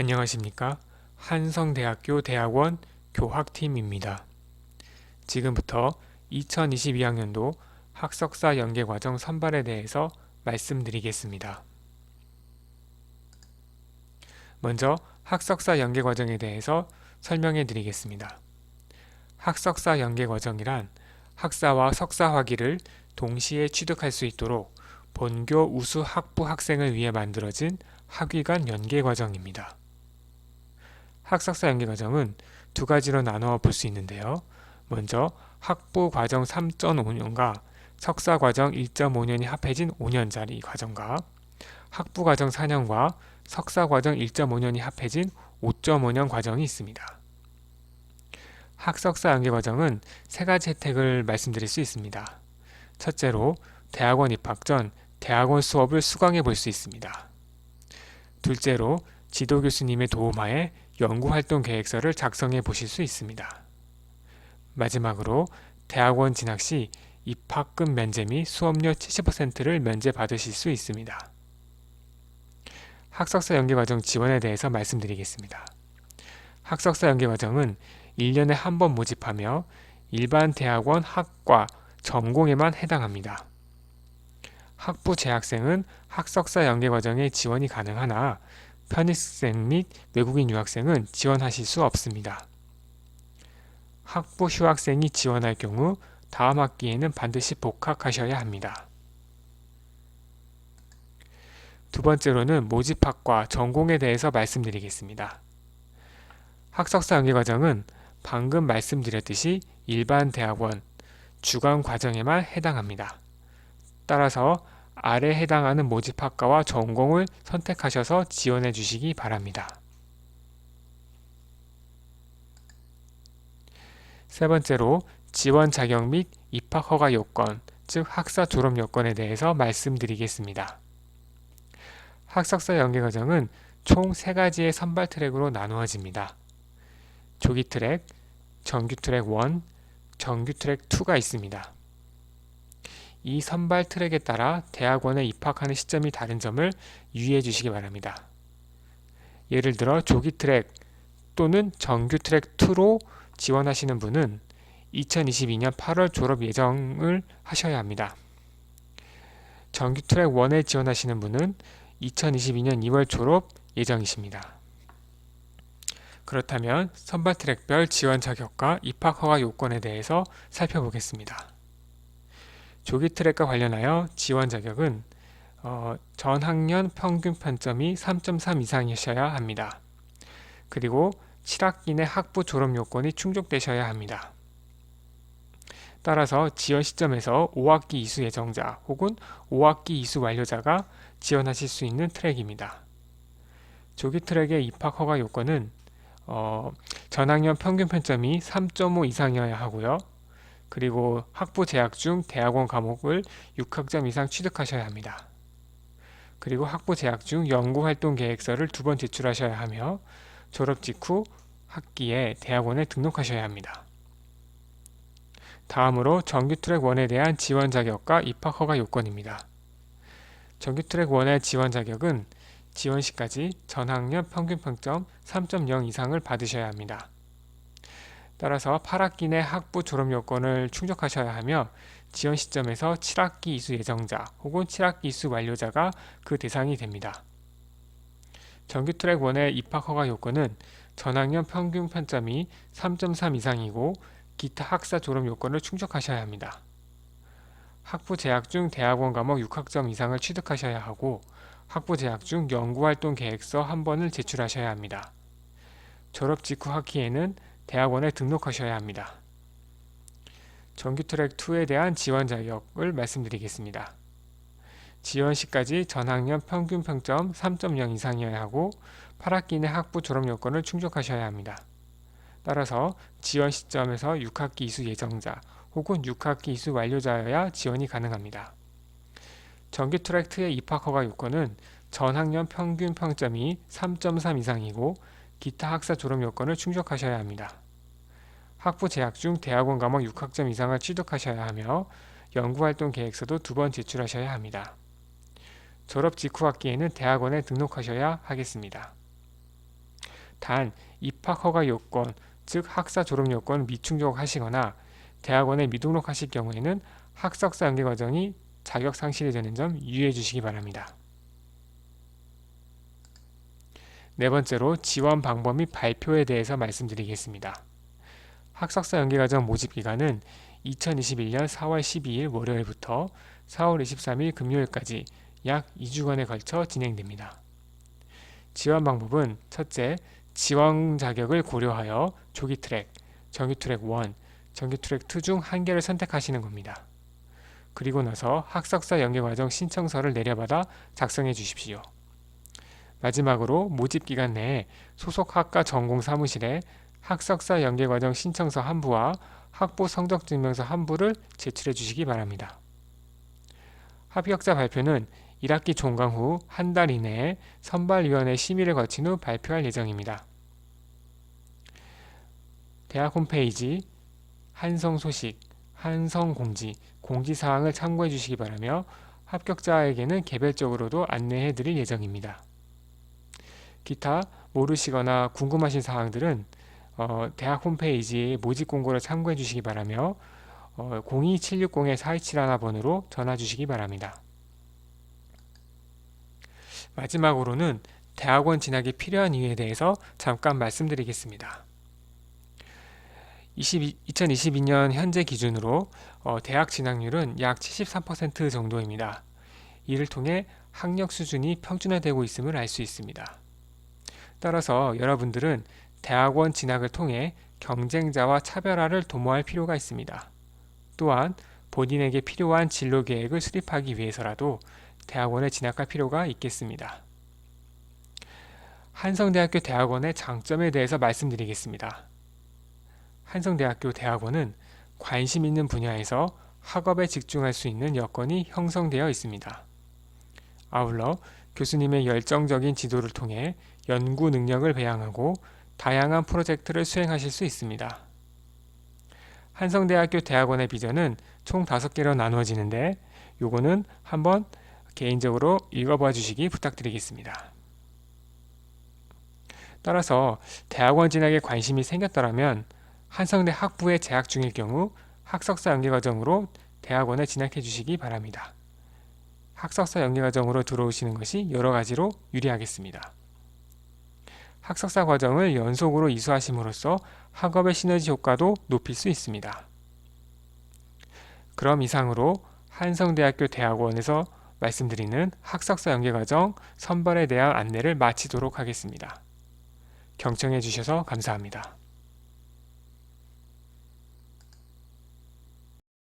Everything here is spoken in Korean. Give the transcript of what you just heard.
안녕하십니까? 한성대학교 대학원 교학팀입니다. 지금부터 2022학년도 학석사 연계과정 선발에 대해서 말씀드리겠습니다. 먼저 학석사 연계과정에 대해서 설명해 드리겠습니다. 학석사 연계과정이란 학사와 석사 학위를 동시에 취득할 수 있도록 본교 우수 학부 학생을 위해 만들어진 학위 간 연계과정입니다. 학석사 연계과정은 두 가지로 나누어 볼 수 있는데요. 먼저 학부과정 3.5년과 석사과정 1.5년이 합해진 5년짜리 과정과 학부과정 4년과 석사과정 1.5년이 합해진 5.5년 과정이 있습니다. 학석사 연계과정은 세 가지 혜택을 말씀드릴 수 있습니다. 첫째로 대학원 입학 전 대학원 수업을 수강해 볼 수 있습니다. 둘째로 지도 교수님의 도움하에 연구활동 계획서를 작성해 보실 수 있습니다. 마지막으로 대학원 진학 시 입학금 면제 및 수업료 70%를 면제받으실 수 있습니다. 학석사 연계과정 지원에 대해서 말씀드리겠습니다. 학석사 연계과정은 1년에 한 번 모집하며 일반 대학원 학과, 전공에만 해당합니다. 학부 재학생은 학석사 연계과정에 지원이 가능하나 편입생 및 외국인 유학생은 지원하실 수 없습니다. 학부 휴학생이 지원할 경우 다음 학기에는 반드시 복학하셔야 합니다. 두 번째로는 모집학과, 전공에 대해서 말씀드리겠습니다. 학석사 연계과정은 방금 말씀드렸듯이 일반 대학원, 주관 과정에만 해당합니다. 따라서 아래에 해당하는 모집학과와 전공을 선택하셔서 지원해 주시기 바랍니다. 세 번째로 지원 자격 및 입학 허가 요건, 즉 학사 졸업 요건에 대해서 말씀드리겠습니다. 학석사 연계과정은 총 세 가지의 선발 트랙으로 나누어집니다. 조기 트랙, 정규 트랙 1, 정규 트랙 2가 있습니다. 이 선발 트랙에 따라 대학원에 입학하는 시점이 다른 점을 유의해 주시기 바랍니다. 예를 들어 조기 트랙 또는 정규 트랙 2로 지원하시는 분은 2022년 8월 졸업 예정을 하셔야 합니다. 정규 트랙 1에 지원하시는 분은 2022년 2월 졸업 예정이십니다. 그렇다면 선발 트랙별 지원 자격과 입학 허가 요건에 대해서 살펴보겠습니다. 조기 트랙과 관련하여 지원 자격은 전 학년 평균 편점이 3.3 이상이셔야 합니다. 그리고 7학기 내 학부 졸업 요건이 충족되셔야 합니다. 따라서 지원 시점에서 5학기 이수 예정자 혹은 5학기 이수 완료자가 지원하실 수 있는 트랙입니다. 조기 트랙의 입학 허가 요건은 전학년 평균 편점이 3.5 이상이어야 하고요. 그리고 학부 재학 중 대학원 과목을 6학점 이상 취득하셔야 합니다. 그리고 학부 재학 중 연구활동 계획서를 2번 제출하셔야 하며 졸업 직후 학기에 대학원에 등록하셔야 합니다. 다음으로 정규 트랙 1에 대한 지원 자격과 입학 허가 요건입니다. 정규 트랙 1의 지원 자격은 지원 시까지 전학년 평균 평점 3.0 이상을 받으셔야 합니다. 따라서 8학기 내 학부 졸업 요건을 충족하셔야 하며 지원 시점에서 7학기 이수 예정자 혹은 7학기 이수 완료자가 그 대상이 됩니다. 정규 트랙 1의 입학 허가 요건은 전학년 평균 편점이 3.3 이상이고 기타 학사 졸업 요건을 충족하셔야 합니다. 학부 재학 중 대학원 과목 6학점 이상을 취득하셔야 하고 학부 재학 중 연구활동 계획서 한 번을 제출하셔야 합니다. 졸업 직후 학기에는 대학원에 등록하셔야 합니다. 정규 트랙 2에 대한 지원 자격을 말씀드리겠습니다. 지원 시까지 전학년 평균 평점 3.0 이상이어야 하고 8학기 내 학부 졸업 요건을 충족하셔야 합니다. 따라서 지원 시점에서 6학기 이수 예정자 혹은 6학기 이수 완료자여야 지원이 가능합니다. 정규 트랙 2의 입학 허가 요건은 전학년 평균 평점이 3.3 이상이고 기타 학사 졸업 요건을 충족하셔야 합니다. 학부 재학 중 대학원 과목 6학점 이상을 취득하셔야 하며 연구활동 계획서도 2번 제출하셔야 합니다. 졸업 직후 학기에는 대학원에 등록하셔야 하겠습니다. 단 입학 허가 요건, 즉 학사 졸업 요건 미충족하시거나 대학원에 미등록하실 경우에는 학석사 연계 과정이 자격 상실이 되는 점 유의해 주시기 바랍니다. 네 번째로 지원 방법 및 발표에 대해서 말씀드리겠습니다. 학석사 연계과정 모집 기간은 2021년 4월 12일 월요일부터 4월 23일 금요일까지 약 2주간에 걸쳐 진행됩니다. 지원 방법은 첫째, 지원 자격을 고려하여 조기 트랙, 정규 트랙 1, 정규 트랙 2 중 한 개를 선택하시는 겁니다. 그리고 나서 학석사 연계과정 신청서를 내려받아 작성해 주십시오. 마지막으로 모집 기간 내에 소속 학과 전공 사무실에 학석사 연계과정 신청서 한 부와 학부 성적증명서 한 부를 제출해 주시기 바랍니다. 합격자 발표는 1학기 종강 후 한 달 이내에 선발위원회 심의를 거친 후 발표할 예정입니다. 대학 홈페이지 한성소식, 한성공지, 공지사항을 참고해 주시기 바라며 합격자에게는 개별적으로도 안내해 드릴 예정입니다. 기타 모르시거나 궁금하신 사항들은 대학 홈페이지의 모집 공고를 참고해 주시기 바라며 02760-4271 번으로 전화 주시기 바랍니다. 마지막으로는 대학원 진학이 필요한 이유에 대해서 잠깐 말씀드리겠습니다. 2022년 현재 기준으로 대학 진학률은 약 73% 정도입니다. 이를 통해 학력 수준이 평준화되고 있음을 알 수 있습니다. 따라서 여러분들은 대학원 진학을 통해 경쟁자와 차별화를 도모할 필요가 있습니다. 또한 본인에게 필요한 진로 계획을 수립하기 위해서라도 대학원에 진학할 필요가 있겠습니다. 한성대학교 대학원의 장점에 대해서 말씀드리겠습니다. 한성대학교 대학원은 관심 있는 분야에서 학업에 집중할 수 있는 여건이 형성되어 있습니다. 아울러 교수님의 열정적인 지도를 통해 연구 능력을 배양하고 다양한 프로젝트를 수행하실 수 있습니다. 한성대학교 대학원의 비전은 총 5개로 나누어지는데 요거는 한번 개인적으로 읽어봐 주시기 부탁드리겠습니다. 따라서 대학원 진학에 관심이 생겼더라면 한성대 학부에 재학 중일 경우 학석사 연계과정으로 대학원에 진학해 주시기 바랍니다. 학석사 연계과정으로 들어오시는 것이 여러 가지로 유리하겠습니다. 학석사 과정을 연속으로 이수하심으로써 학업의 시너지 효과도 높일 수 있습니다. 그럼 이상으로 한성대학교 대학원에서 말씀드리는 학석사 연계과정 선발에 대한 안내를 마치도록 하겠습니다. 경청해 주셔서 감사합니다.